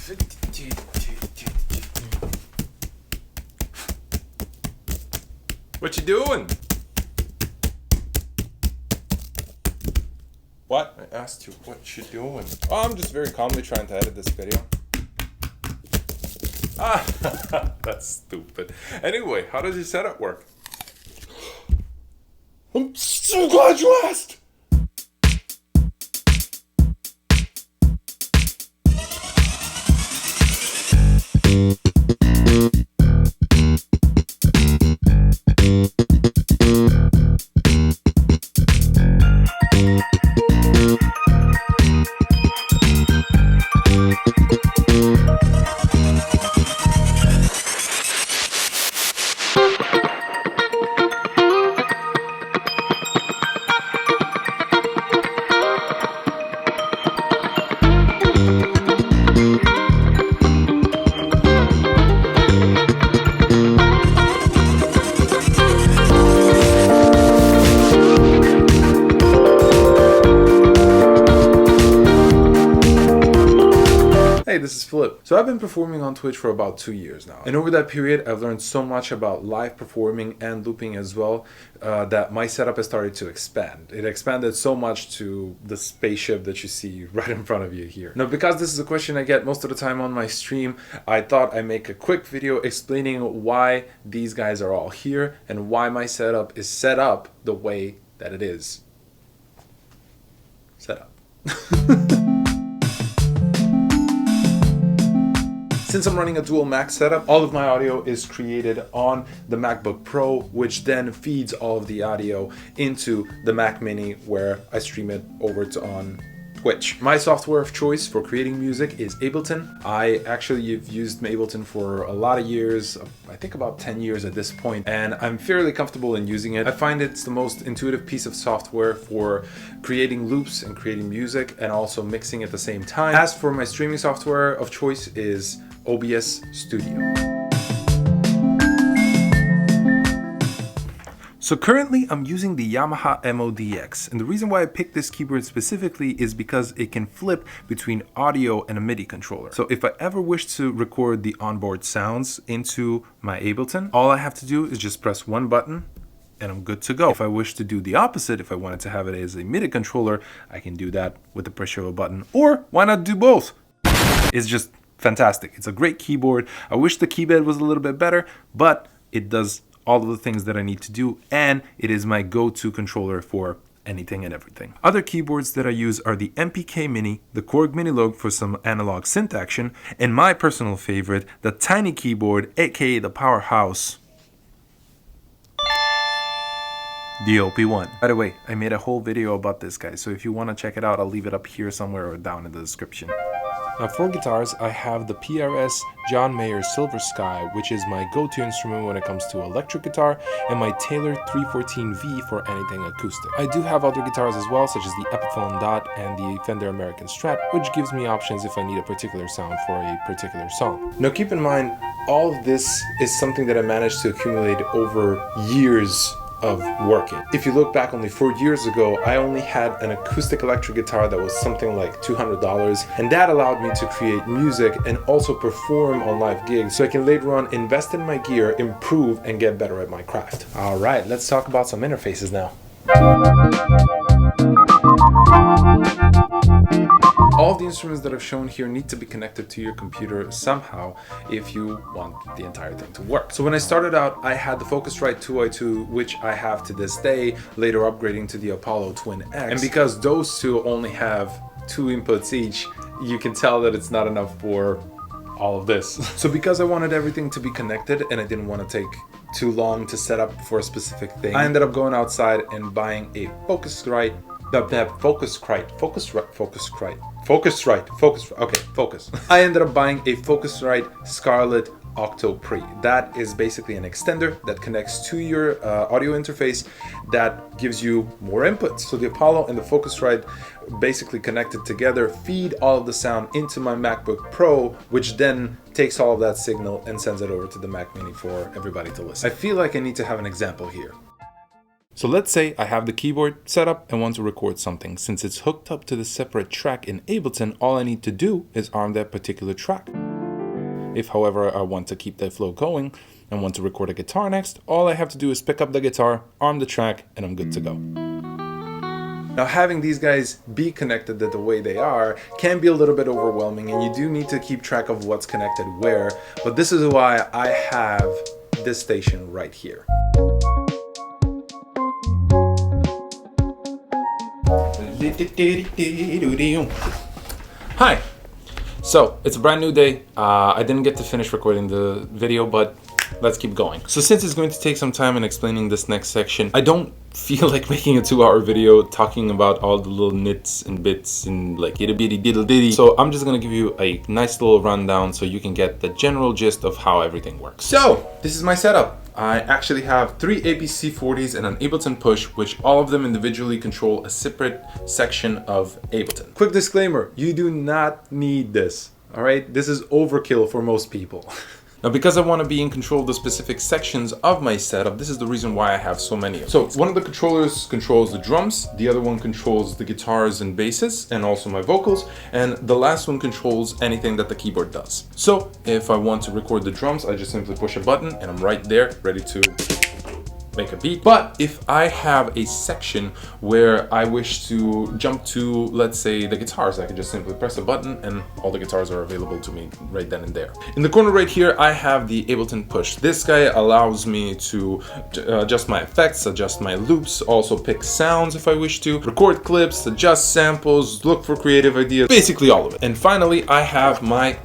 What you doing? What? I asked you what you doing. Oh, I'm just very calmly trying to edit this video. Ah, that's stupid. Anyway, how does your setup work? I'm so glad you asked! Hey, this is Philip. So I've been performing on Twitch for about 2 years now. And over that period, I've learned so much about live performing and looping as well, that my setup has started to expand. It expanded so much to the spaceship that you see right in front of you here. Now, because this is a question I get most of the time on my stream, I thought I'd make a quick video explaining why these guys are all here and why my setup is set up the way that it is set up. Since I'm running a dual Mac setup, all of my audio is created on the MacBook Pro, which then feeds all of the audio into the Mac Mini where I stream it over to on Twitch. My software of choice for creating music is Ableton. I actually have used Ableton for a lot of years, I think about 10 years at this point, and I'm fairly comfortable in using it. I find it's the most intuitive piece of software for creating loops and creating music and also mixing at the same time. As for my streaming software of choice is OBS Studio. So currently I'm using the Yamaha MODX, and the reason why I picked this keyboard specifically is because it can flip between audio and a MIDI controller. So if I ever wish to record the onboard sounds into my Ableton, all I have to do is just press one button and I'm good to go. If I wish to do the opposite, if I wanted to have it as a MIDI controller, I can do that with the pressure of a button, or why not do both? It's just fantastic. It's a great keyboard. I wish the keypad was a little bit better, but it does all of the things that I need to do, and it is my go-to controller for anything and everything. Other keyboards that I use are the MPK Mini, the Korg Minilog for some analog synth action, and my personal favorite, the Tiny Keyboard, aka the Powerhouse, the OP1. By the way, I made a whole video about this guy, so if you want to check it out, I'll leave it up here somewhere or down in the description. Now for guitars, I have the PRS John Mayer Silver Sky, which is my go-to instrument when it comes to electric guitar, and my Taylor 314V for anything acoustic. I do have other guitars as well, such as the Epiphone Dot and the Fender American Strat, which gives me options if I need a particular sound for a particular song. Now keep in mind, all of this is something that I managed to accumulate over years of working. If you look back only 4 years ago, I only had an acoustic electric guitar that was something like $200, and that allowed me to create music and also perform on live gigs, so I can later on invest in my gear, improve, and get better at my craft. All right, let's talk about some interfaces now. All the instruments that I've shown here need to be connected to your computer somehow if you want the entire thing to work. So when I started out, I had the Focusrite 2i2, which I have to this day, later upgrading to the Apollo Twin X. And because those two only have 2 inputs each, you can tell that it's not enough for all of this. So because I wanted everything to be connected and I didn't want to take too long to set up for a specific thing, I ended up going outside and buying a Focusrite. I ended up buying a Focusrite Scarlett Octo Pre. That is basically an extender that connects to your audio interface that gives you more inputs. So the Apollo and the Focusrite basically connected together feed all of the sound into my MacBook Pro, which then takes all of that signal and sends it over to the Mac Mini for everybody to listen. I feel like I need to have an example here. So let's say I have the keyboard set up and want to record something. Since it's hooked up to the separate track in Ableton, all I need to do is arm that particular track. If, however, I want to keep that flow going and want to record a guitar next, all I have to do is pick up the guitar, arm the track, and I'm good to go. Now, having these guys be connected the way they are can be a little bit overwhelming, and you do need to keep track of what's connected where, but this is why I have this station right here. Hi! So, it's a brand new day. I didn't get to finish recording the video, but let's keep going. So since it's going to take some time in explaining this next section, I don't feel like making a 2-hour video talking about all the little nits and bits and like itty bitty diddle ditty. So I'm just gonna give you a nice little rundown so you can get the general gist of how everything works. So this is my setup. I actually have 3 APC40s and an Ableton Push, which all of them individually control a separate section of Ableton. Quick disclaimer, you do not need this, all right? This is overkill for most people. Now, because I want to be in control of the specific sections of my setup, this is the reason why I have so many of them. So one of the controllers controls the drums, the other one controls the guitars and basses, and also my vocals, and the last one controls anything that the keyboard does. So if I want to record the drums, I just simply push a button and I'm right there, ready to make a beat. But if I have a section where I wish to jump to, let's say, the guitars, I can just simply press a button and all the guitars are available to me right then and there. In the corner right here, I have the Ableton Push. This guy allows me to adjust my effects, adjust my loops, also pick sounds if I wish to, record clips, adjust samples, look for creative ideas, basically all of it. And finally, I have my,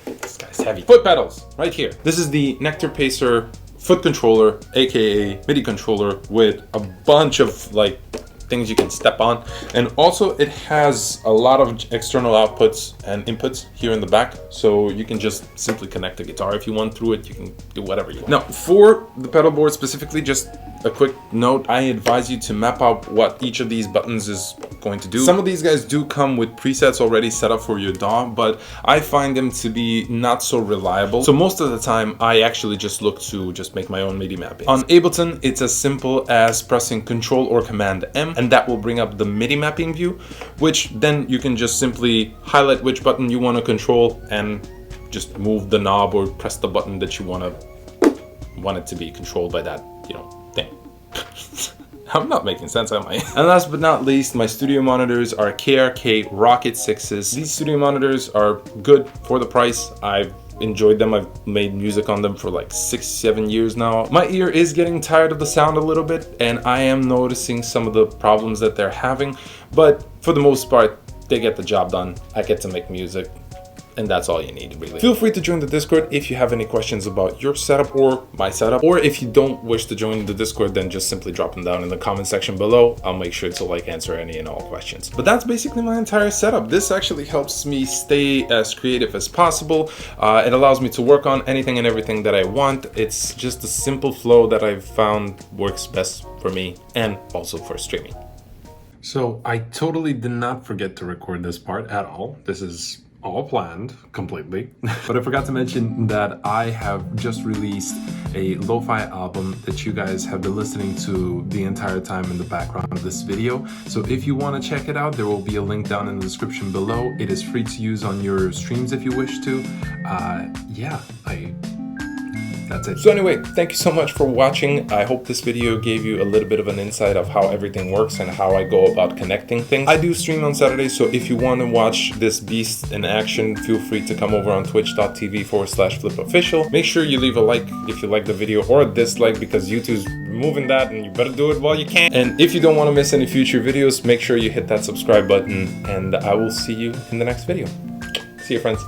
this guy's heavy, foot pedals right here. This is the Nectar Pacer foot controller, aka MIDI controller, with a bunch of like things you can step on, and also it has a lot of external outputs and inputs here in the back, so you can just simply connect the guitar if you want through it. You can do whatever you want. Now, for the pedal board specifically, just a quick note, I advise you to map out what each of these buttons is going to do. Some of these guys do come with presets already set up for your DAW, but I find them to be not so reliable. So most of the time, I actually just look to just make my own MIDI mapping. On Ableton, it's as simple as pressing Control or Command M, and that will bring up the MIDI mapping view, which then you can just simply highlight which button you want to control and just move the knob or press the button that you want it to be controlled by that, you know, thing. I'm not making sense, am I? And last but not least, my studio monitors are KRK Rocket 6s. These studio monitors are good for the price. I've enjoyed them. I've made music on them for like 6-7 years now. My ear is getting tired of the sound a little bit, and I am noticing some of the problems that they're having, but for the most part, they get the job done. I get to make music, and that's all you need, really. Feel free to join the Discord if you have any questions about your setup or my setup, or if you don't wish to join the Discord, then just simply drop them down in the comment section below. I'll make sure to like answer any and all questions. But that's basically my entire setup. This actually helps me stay as creative as possible. It allows me to work on anything and everything that I want. It's just a simple flow that I've found works best for me and also for streaming. So I totally did not forget to record this part at all. This is all planned completely. But I forgot to mention that I have just released a lo-fi album that you guys have been listening to the entire time in the background of this video. So if you want to check it out, there will be a link down in the description below. It is free to use on your streams if you wish to. That's it. So anyway, thank you so much for watching. I hope this video gave you a little bit of an insight of how everything works and how I go about connecting things. I do stream on Saturdays, so if you want to watch this beast in action, feel free to come over on twitch.tv/flipofficial. Make sure you leave a like if you like the video, or a dislike, because YouTube's removing that and you better do it while you can. And if you don't want to miss any future videos, make sure you hit that subscribe button, and I will see you in the next video. See you, friends.